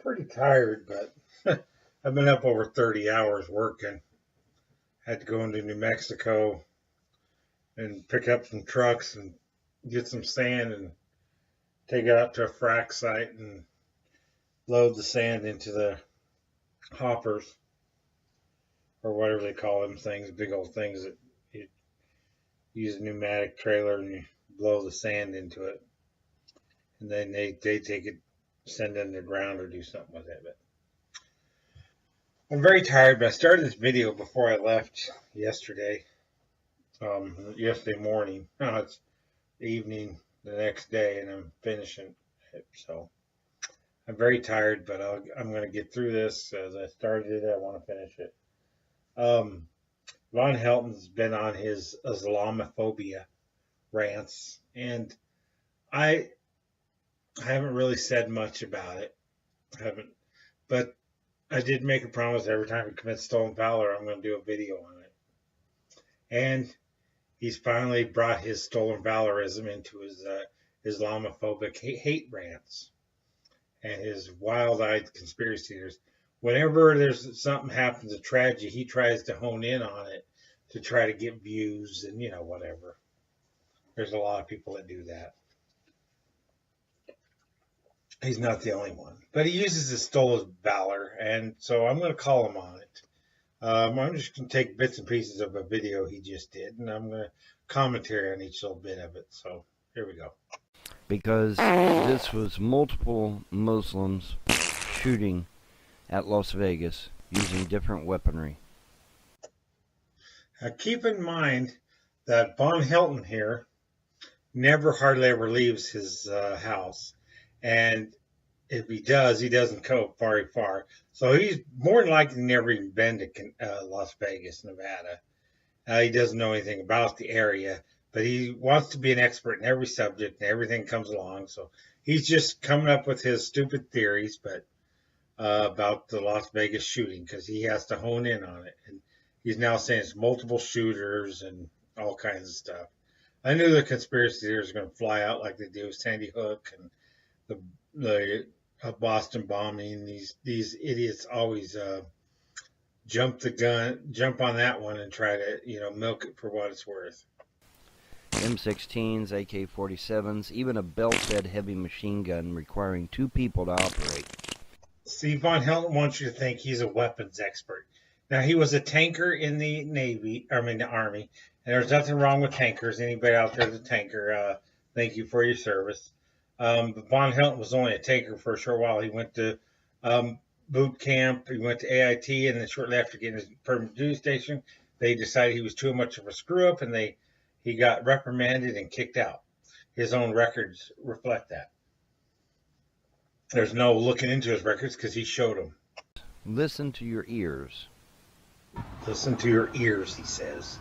Pretty tired, but I've been up over 30 hours working. Had to go into New Mexico and pick up some trucks and get some sand and take it out to a frac site and load the sand into the hoppers or whatever they call them things, big old things that you use a pneumatic trailer and you blow the sand into it. And then they take it, send it underground or do something with it. But I'm very tired, but I started this video before I left yesterday. Yesterday morning. Now it's evening the next day, and I'm finishing it. So I'm very tired, but I'm going to get through this. As I started it, I want to finish it. Vonhelton's been on his Islamophobia rants, and I haven't really said much about it. But I did make a promise every time he commits stolen valor, I'm going to do a video on it. And he's finally brought his stolen valorism into his Islamophobic hate rants and his wild-eyed conspiracy theories. Whenever there's something happens, a tragedy, he tries to hone in on it to try to get views and, whatever. There's a lot of people that do that. He's not the only one. But he uses his stolen valor, and so I'm going to call him on it. I'm just going to take bits and pieces of a video he just did, and I'm going to commentary on each little bit of it. So here we go. Because this was multiple Muslims shooting at Las Vegas using different weaponry. Now keep in mind that Vonhelton here never hardly ever leaves his house. And if he does, he doesn't go very far. So he's more than likely never even been to Las Vegas, Nevada. He doesn't know anything about the area, but he wants to be an expert in every subject and everything comes along. So he's just coming up with his stupid theories, but about the Las Vegas shooting, because he has to hone in on it. And he's now saying it's multiple shooters and all kinds of stuff. I knew the conspiracy theories were going to fly out like they do with Sandy Hook and the Boston bombing. These idiots always jump on that one and try to milk it for what it's worth. M16s, AK-47s, even a belt-fed heavy machine gun requiring 2 people to operate. See, Vonhelton wants you to think he's a weapons expert. Now, he was a tanker in the Army, and there's nothing wrong with tankers. Anybody out there's a tanker, thank you for your service. But Vonhelton was only a tanker for a short while. He went to boot camp, he went to AIT, and then shortly after getting his permanent duty station, they decided he was too much of a screw-up, and he got reprimanded and kicked out. His own records reflect that. There's no looking into his records because he showed them. Listen to your ears. Listen to your ears, he says.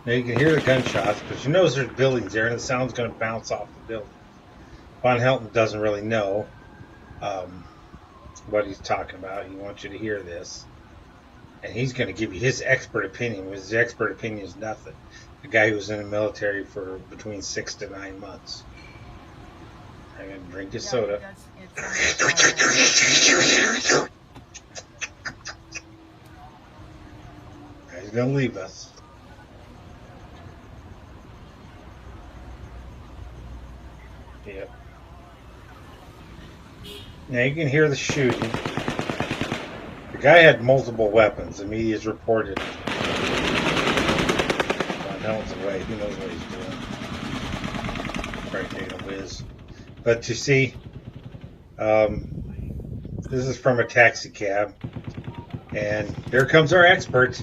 Now you can hear the gunshots, but you notice there's buildings there, and the sound's going to bounce off the building. Vonhelton doesn't really know what he's talking about. He wants you to hear this. And he's going to give you his expert opinion. His expert opinion is nothing. A guy who was in the military for between 6 to 9 months. I'm going to drink his soda. He's going to leave us. Yep. Now you can hear the shooting. The guy had multiple weapons. The media's reported. Vonhelton's away. Who knows what he's doing? Probably taking a whiz. But you see, this is from a taxi cab. And here comes our expert.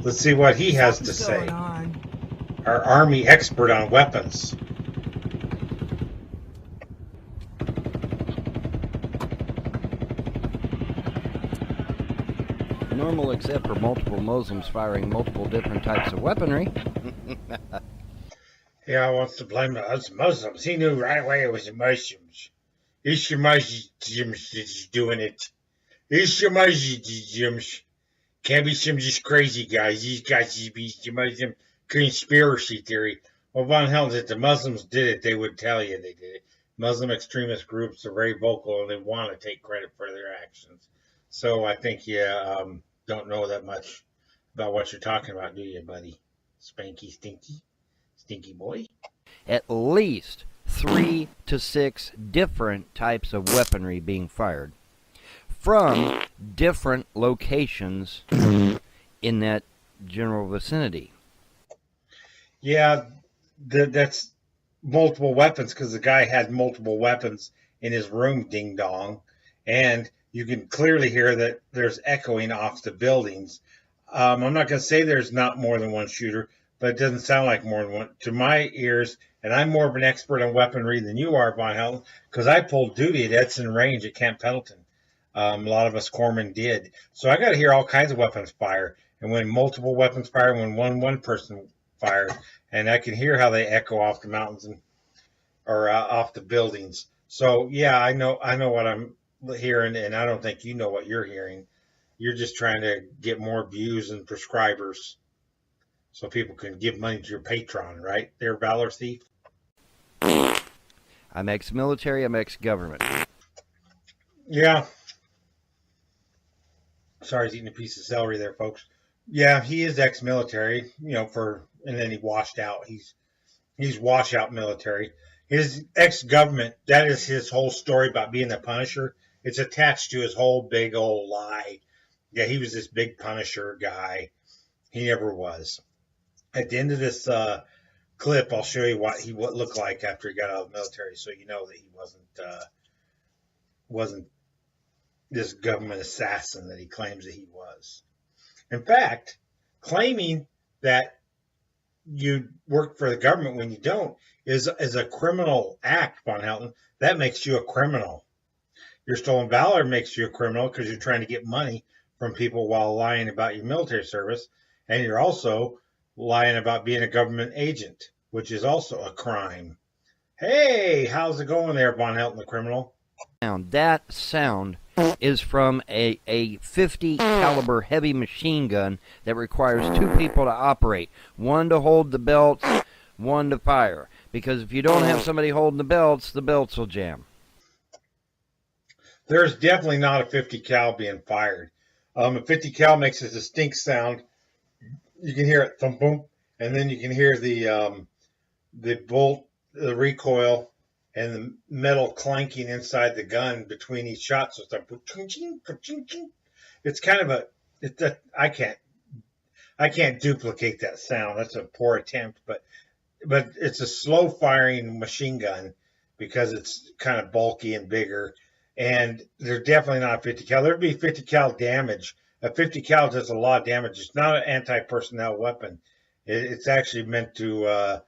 Let's see what he has to say. Our Army expert on weapons. Normal except for multiple Muslims firing multiple different types of weaponry. Yeah, wants to blame us Muslims. He knew right away it was the Muslims. It's the Muslims that's doing it. It's the Muslims. Can't be some just crazy guys. These guys be some Muslim conspiracy theory. Well, Vonhelton, if the Muslims did it, they would tell you they did it. Muslim extremist groups are very vocal and they want to take credit for their actions. So I think you don't know that much about what you're talking about, do you, buddy? Spanky stinky boy. At least 3 to 6 different types of weaponry being fired from different locations in that general vicinity. Yeah, that's multiple weapons because the guy had multiple weapons in his room, ding dong. And you can clearly hear that there's echoing off the buildings. I'm not going to say there's not more than one shooter, but it doesn't sound like more than one to my ears. And I'm more of an expert on weaponry than you are, Vonhelton, because I pulled duty at Edson Range at Camp Pendleton. A lot of us corpsmen did. So I got to hear all kinds of weapons fire. And when multiple weapons fire, when one person fired, and I can hear how they echo off the mountains or off the buildings. So yeah, I know what I'm hearing, and I don't think you know what you're hearing. You're just trying to get more views and prescribers, so people can give money to your Patreon, right? There, Valor Thief. I'm ex-military. I'm ex-government. Yeah. Sorry, I was eating a piece of celery there, folks. Yeah, he is ex-military, and then he washed out. He's washout military. His ex-government, that is his whole story about being a Punisher. It's attached to his whole big old lie. Yeah, he was this big Punisher guy. He never was. At the end of this clip, I'll show you what he looked like after he got out of the military, so you know that he wasn't this government assassin that he claims that he was. In fact, claiming that you work for the government when you don't is a criminal act, Vonhelton. That makes you a criminal. Your stolen valor makes you a criminal because you're trying to get money from people while lying about your military service, and you're also lying about being a government agent, which is also a crime. Hey, how's it going there, Vonhelton the criminal? That sound is from a 50 caliber heavy machine gun that requires 2 people to operate. One to hold the belts, one to fire. Because if you don't have somebody holding the belts will jam. There's definitely not a 50 cal being fired. A 50 cal makes a distinct sound. You can hear it thump boom, and then you can hear the bolt, the recoil, and the metal clanking inside the gun between each shot. So it's kind of I can't duplicate that sound. That's a poor attempt, but it's a slow firing machine gun because it's kind of bulky and bigger. And they're definitely not 50 cal. There'd be 50 cal damage. A 50 cal does a lot of damage. It's not an anti-personnel weapon. It's actually meant to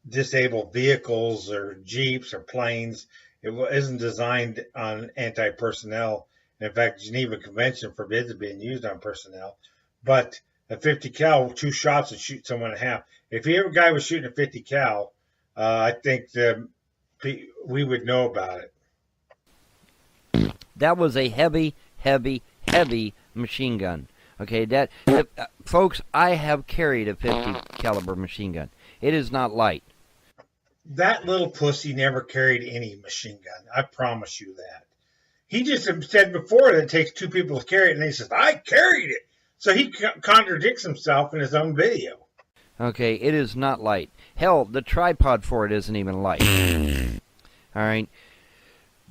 disable vehicles or jeeps or planes. It isn't designed on anti-personnel. In fact, the Geneva Convention forbids it being used on personnel. But a 50 cal, 2 shots would shoot someone in half. If a guy was shooting a 50 cal, I think we would know about it. That was a heavy machine gun. Okay, folks, I have carried a 50 caliber machine gun. It is not light. That little pussy never carried any machine gun. I promise you that. He just said before that it takes 2 people to carry it, and he says, I carried it. So he contradicts himself in his own video. Okay, it is not light. Hell, the tripod for it isn't even light. All right.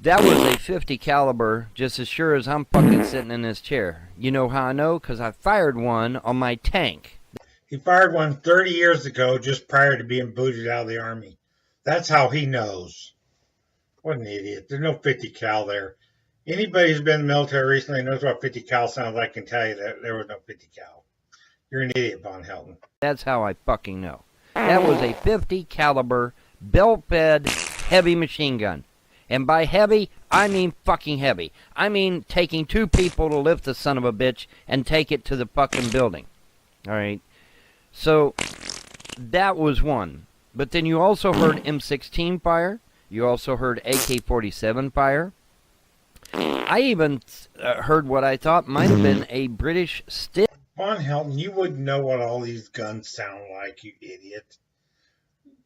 That was a 50 caliber, just as sure as I'm fucking sitting in this chair. You know how I know? Because I fired one on my tank. He fired one 30 years ago, just prior to being booted out of the Army. That's how he knows. What an idiot. There's no 50 cal there. Anybody who's been in the military recently knows what 50 cal sounds like can tell you that there was no 50 cal. You're an idiot, Vonhelton. That's how I fucking know. That was a 50 caliber, belt-fed, heavy machine gun. And by heavy, I mean fucking heavy. I mean taking 2 people to lift the son of a bitch and take it to the fucking building. All right? So, that was one. But then you also heard M16 fire. You also heard AK-47 fire. I even heard what I thought might have been a British stick. Vonhelton, you wouldn't know what all these guns sound like, you idiot.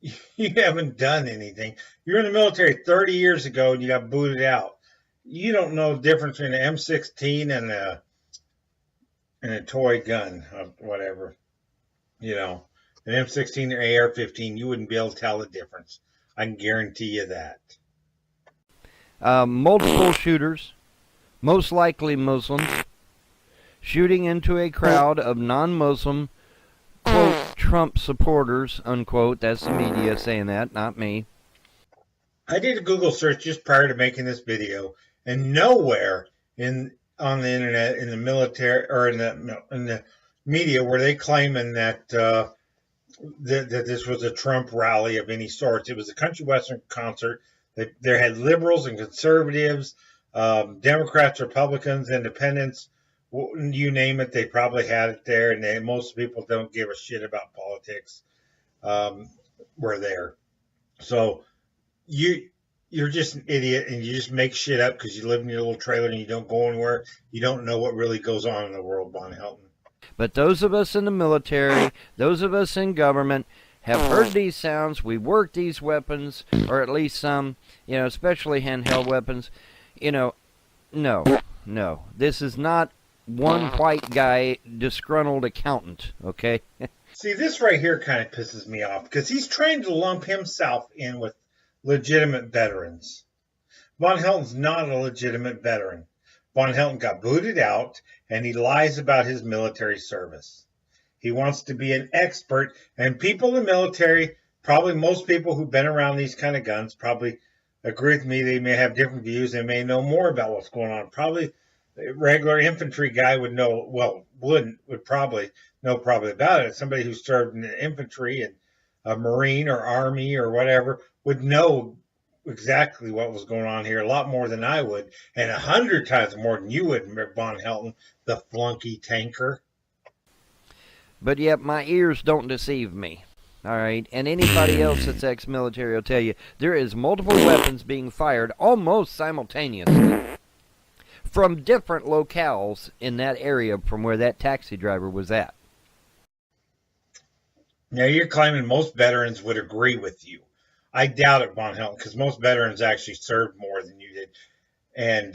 You haven't done anything. You're in the military 30 years ago and you got booted out. You don't know the difference between an M16 and a toy gun or whatever. You know, an M16 or AR-15, you wouldn't be able to tell the difference. I can guarantee you that. Multiple shooters, most likely Muslims, shooting into a crowd of non-Muslim, quote, Trump supporters, unquote. That's the media saying that, not me. I did a Google search just prior to making this video, and nowhere on the internet, in the military, or in the media, were they claiming that that this was a Trump rally of any sort. It was a country western concert. They had liberals and conservatives, Democrats, Republicans, independents, you name it. They probably had it there, and most people don't give a shit about politics. Were there, so you're just an idiot, and you just make shit up because you live in your little trailer and you don't go anywhere. You don't know what really goes on in the world, Vonhelton. But those of us in the military, those of us in government, have heard these sounds. We work these weapons, or at least some, especially handheld weapons. No. This is not one white guy, disgruntled accountant, okay? See, this right here kind of pisses me off because he's trying to lump himself in with legitimate veterans. Vonhelton's not a legitimate veteran. Vonhelton got booted out, and he lies about his military service. He wants to be an expert, and people in the military, probably most people who've been around these kind of guns, probably agree with me. They may have different views. They may know more about what's going on. Probably a regular infantry guy would probably know about it. Somebody who served in the infantry and a Marine or Army or whatever would know exactly what was going on here, a lot more than I would, and 100 times more than you would, Vonhelton, the flunky tanker. But yet my ears don't deceive me, all right? And anybody else that's ex-military will tell you there is multiple weapons being fired almost simultaneously from different locales in that area from where that taxi driver was at. Now, you're claiming most veterans would agree with you. I doubt it, Vonhelton, because most veterans actually served more than you did and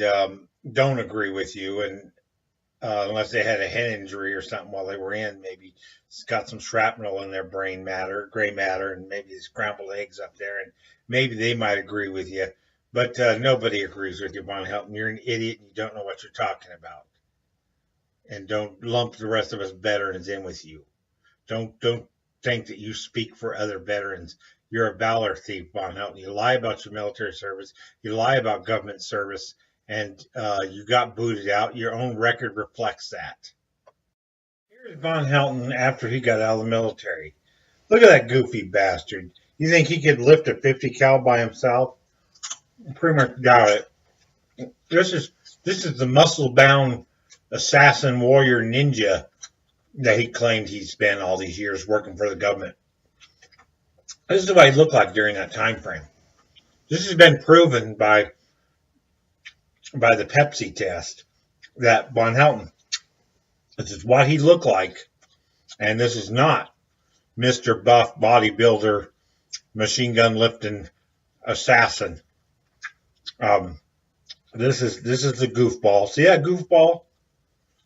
don't agree with you, and unless they had a head injury or something while they were in, maybe it's got some shrapnel in their gray matter, and maybe scrambled eggs up there, and maybe they might agree with you. But nobody agrees with you, Vonhelton. You're an idiot, and you don't know what you're talking about. And don't lump the rest of us veterans in with you. Don't think that you speak for other veterans. You're a valor thief, Vonhelton. You lie about your military service. You lie about government service, and you got booted out. Your own record reflects that. Here's Vonhelton after he got out of the military. Look at that goofy bastard. You think he could lift a 50 cal by himself? I pretty much doubt it. This is the muscle-bound assassin, warrior, ninja that he claimed he spent all these years working for the government. This is what he looked like during that time frame. This has been proven by the Pepsi test that Vonhelton, this is what he looked like, and this is not Mr. Buff bodybuilder, machine gun lifting assassin. This is the goofball. See that goofball?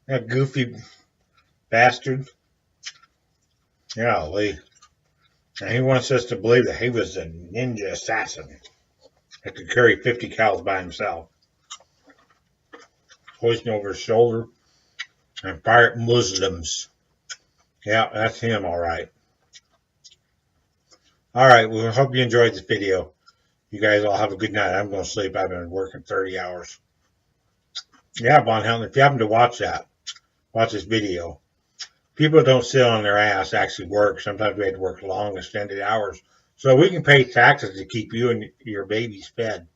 That goofy bastard. Golly. And he wants us to believe that he was a ninja assassin that could carry 50 cals by himself, hoisting over his shoulder and fire at Muslims. Yeah, that's him, all right. All right, well, I hope you enjoyed this video. You guys all have a good night. I'm going to sleep. I've been working 30 hours. Yeah, Vonhelton, if you happen to watch this video, people don't sit on their ass, actually work. Sometimes we have to work long, extended hours so we can pay taxes to keep you and your babies fed.